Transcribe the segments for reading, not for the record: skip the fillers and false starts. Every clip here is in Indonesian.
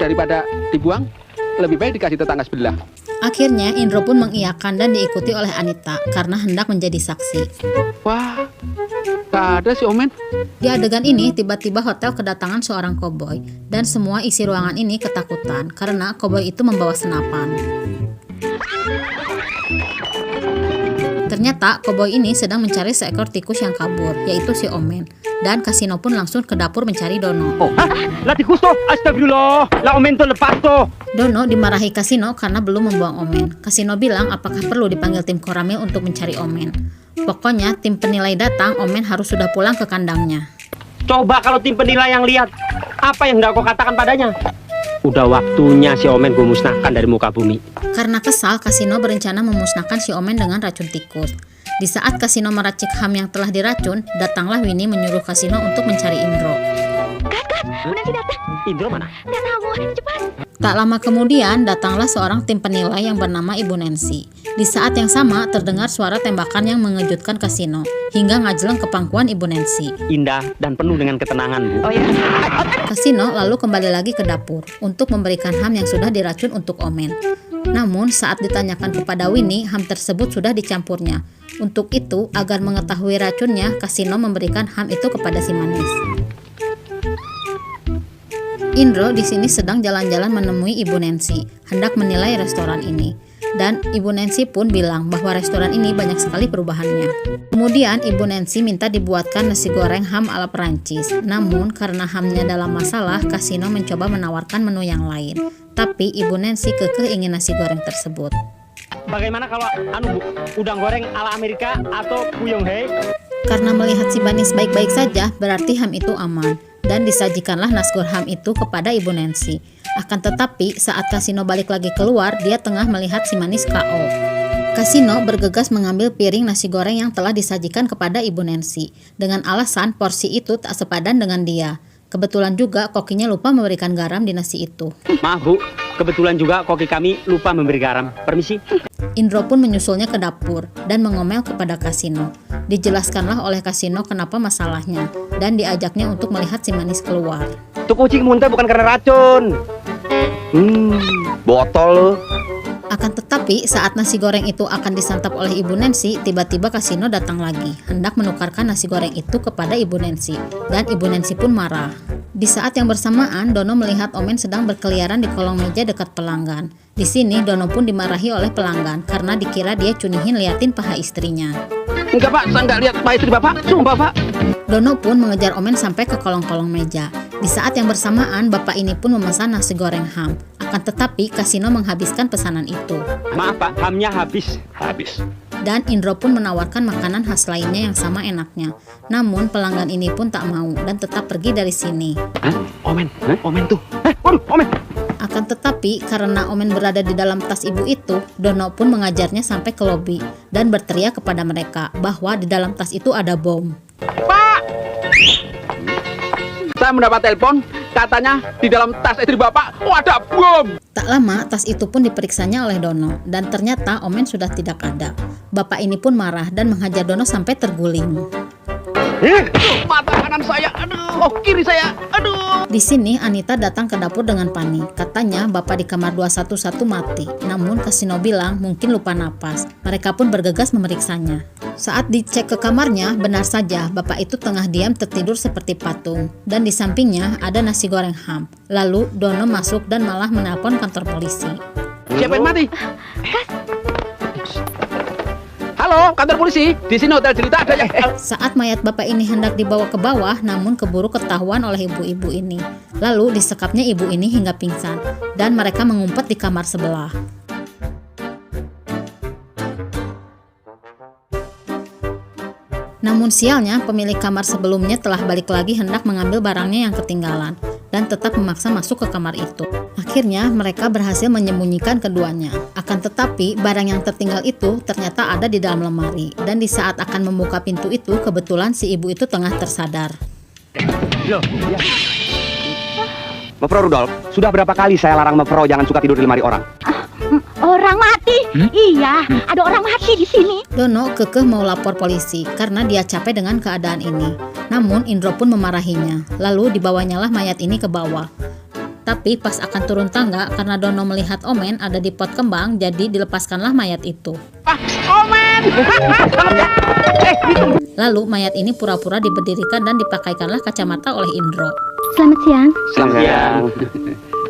daripada dibuang, lebih baik dikasih tetangga sebelah. Akhirnya Indro pun mengiyakan dan diikuti oleh Anita karena hendak menjadi saksi. Wah, gak ada si Omen. Di adegan ini tiba-tiba hotel kedatangan seorang koboi dan semua isi ruangan ini ketakutan karena koboi itu membawa senapan. Ternyata koboi ini sedang mencari seekor tikus yang kabur, yaitu si Omen. Dan Kasino pun langsung ke dapur mencari Dono. Lah tikus toh, astagfirullah, lah Omen tuh lepas toh. Dono dimarahi Kasino karena belum membuang Omen. Kasino bilang apakah perlu dipanggil tim Koramil untuk mencari Omen. Pokoknya tim penilai datang, Omen harus sudah pulang ke kandangnya. Coba kalau tim penilai yang lihat, apa yang hendak kau katakan padanya? Udah waktunya si Omen gue musnahkan dari muka bumi. Karena kesal, Kasino berencana memusnahkan si Omen dengan racun tikus. Di saat Kasino meracik ham yang telah diracun, datanglah Winnie menyuruh Kasino untuk mencari Indro. Nanti datang. Indro mana? Nggak tahu, cepat. Tak lama kemudian, datanglah seorang tim penilai yang bernama Ibu Nancy. Di saat yang sama, terdengar suara tembakan yang mengejutkan Kasino, hingga ngajeleng ke pangkuan Ibu Nancy. Indah dan penuh dengan ketenangan, Bu. Oh ya. Kasino lalu kembali lagi ke dapur untuk memberikan ham yang sudah diracun untuk Omen. Namun, saat ditanyakan kepada Winnie, ham tersebut sudah dicampurnya. Untuk itu, agar mengetahui racunnya, Kasino memberikan ham itu kepada si manis. Indro di sini sedang jalan-jalan menemui Ibu Nancy, hendak menilai restoran ini. Dan Ibu Nancy pun bilang bahwa restoran ini banyak sekali perubahannya. Kemudian Ibu Nancy minta dibuatkan nasi goreng ham ala Perancis. Namun karena hamnya dalam masalah, Kasino mencoba menawarkan menu yang lain. Tapi Ibu Nancy kekeh ingin nasi goreng tersebut. Bagaimana kalau udang goreng ala Amerika atau Puyong Hei? Karena melihat si manis baik-baik saja, berarti ham itu aman. Dan disajikanlah nasgor ham itu kepada Ibu Nancy. Akan tetapi saat Kasino balik lagi keluar, dia tengah melihat si manis KO. Kasino bergegas mengambil piring nasi goreng yang telah disajikan kepada Ibu Nancy, dengan alasan porsi itu tak sepadan dengan dia. Kebetulan juga kokinya lupa memberikan garam di nasi itu. Maaf Bu, kebetulan juga koki kami lupa memberi garam. Permisi. Indro pun menyusulnya ke dapur dan mengomel kepada Kasino. Dijelaskanlah oleh Kasino kenapa masalahnya dan diajaknya untuk melihat si manis keluar. Tuh kucing muntah bukan karena racun. Botol. Akan tetapi saat nasi goreng itu akan disantap oleh Ibu Nancy, tiba-tiba Kasino datang lagi, hendak menukarkan nasi goreng itu kepada Ibu Nancy, dan Ibu Nancy pun marah. Di saat yang bersamaan, Dono melihat Omen sedang berkeliaran di kolong meja dekat pelanggan. Di sini Dono pun dimarahi oleh pelanggan karena dikira dia cunihin liatin paha istrinya. Enggak Pak, saya enggak lihat paha istri Bapak, sumpah Pak. Dono pun mengejar Omen sampai ke kolong-kolong meja. Di saat yang bersamaan, bapak ini pun memesan nasi goreng ham. Akan tetapi, Kasino menghabiskan pesanan itu. Maaf Pak, hamnya habis. Dan Indro pun menawarkan makanan khas lainnya yang sama enaknya. Namun, pelanggan ini pun tak mau dan tetap pergi dari sini. Omen tuh. Waduh, Omen. Akan tetapi, karena Omen berada di dalam tas ibu itu, Dono pun mengajarnya sampai ke lobi dan berteriak kepada mereka bahwa di dalam tas itu ada bom. Pak! Saya mendapat telepon, katanya di dalam tas istri Bapak, ada bom. Tak lama, tas itu pun diperiksanya oleh Dono, dan ternyata Omen sudah tidak ada. Bapak ini pun marah dan menghajar Dono sampai terguling. Mata kanan saya, aduh, kiri saya, aduh. Di sini Anita datang ke dapur dengan panik. Katanya bapak di kamar 211 mati. Namun Kasino bilang mungkin lupa napas. Mereka pun bergegas memeriksanya. Saat dicek ke kamarnya, benar saja bapak itu tengah diam tertidur seperti patung. Dan di sampingnya ada nasi goreng ham. Lalu Dono masuk dan malah menelpon kantor polisi. Siapa yang mati? Halo, kantor polisi. Di sini hotel Jelita ada yang... Saat mayat bapak ini hendak dibawa ke bawah, namun keburu ketahuan oleh ibu-ibu ini. Lalu disekapnya ibu ini hingga pingsan, dan mereka mengumpet di kamar sebelah. Namun sialnya, pemilik kamar sebelumnya telah balik lagi hendak mengambil barangnya yang ketinggalan, dan tetap memaksa masuk ke kamar itu. Akhirnya mereka berhasil menyembunyikan keduanya. Akan tetapi barang yang tertinggal itu ternyata ada di dalam lemari. Dan di saat akan membuka pintu itu, kebetulan si ibu itu tengah tersadar. Loh, ya. Mevrouw Rudolf, sudah berapa kali saya larang Mevrouw jangan suka tidur di lemari orang? Orang mati? Iya, ada orang mati di sini. Dono kekeh mau lapor polisi karena dia capek dengan keadaan ini. Namun Indro pun memarahinya. Lalu dibawanyalah mayat ini ke bawah. Tapi pas akan turun tangga, karena Dono melihat Omen ada di pot kembang, jadi dilepaskanlah mayat itu. Omen. Lalu mayat ini pura-pura diberdirikan dan dipakaikanlah kacamata oleh Indro. Selamat siang. Siang.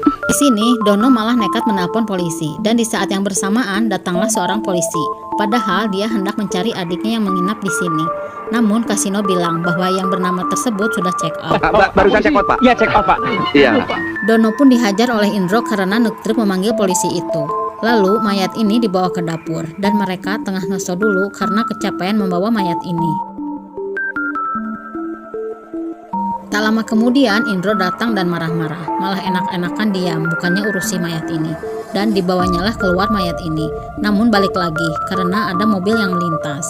Di sini, Dono malah nekat menelpon polisi, dan di saat yang bersamaan datanglah seorang polisi. Padahal dia hendak mencari adiknya yang menginap di sini. Namun Kasino bilang bahwa yang bernama tersebut sudah check out. Barusan check out, Pak. Iya, check out, Pak. Iya. Dono pun dihajar oleh Indro karena Nuktrip memanggil polisi itu. Lalu mayat ini dibawa ke dapur, dan mereka tengah ngeso dulu karena kecapean membawa mayat ini. Tak lama kemudian Indro datang dan marah-marah, malah enak-enakan diam, bukannya urusi mayat ini. Dan dibawanyalah keluar mayat ini, namun balik lagi karena ada mobil yang melintas.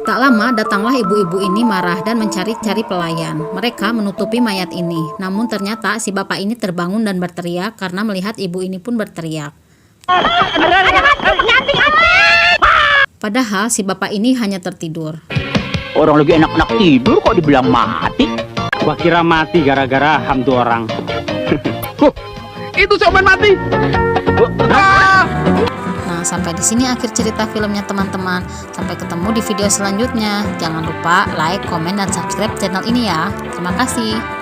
Tak lama datanglah ibu-ibu ini marah dan mencari-cari pelayan. Mereka menutupi mayat ini, namun ternyata si bapak ini terbangun dan berteriak karena melihat ibu ini pun berteriak. Padahal si bapak ini hanya tertidur. Orang lagi enak-enak tidur kok dibilang mati. Gua kira mati gara-gara hantu orang. Itu si Omen mati. Nah, sampai di sini akhir cerita filmnya teman-teman. Sampai ketemu di video selanjutnya. Jangan lupa like, komen, dan subscribe channel ini ya. Terima kasih.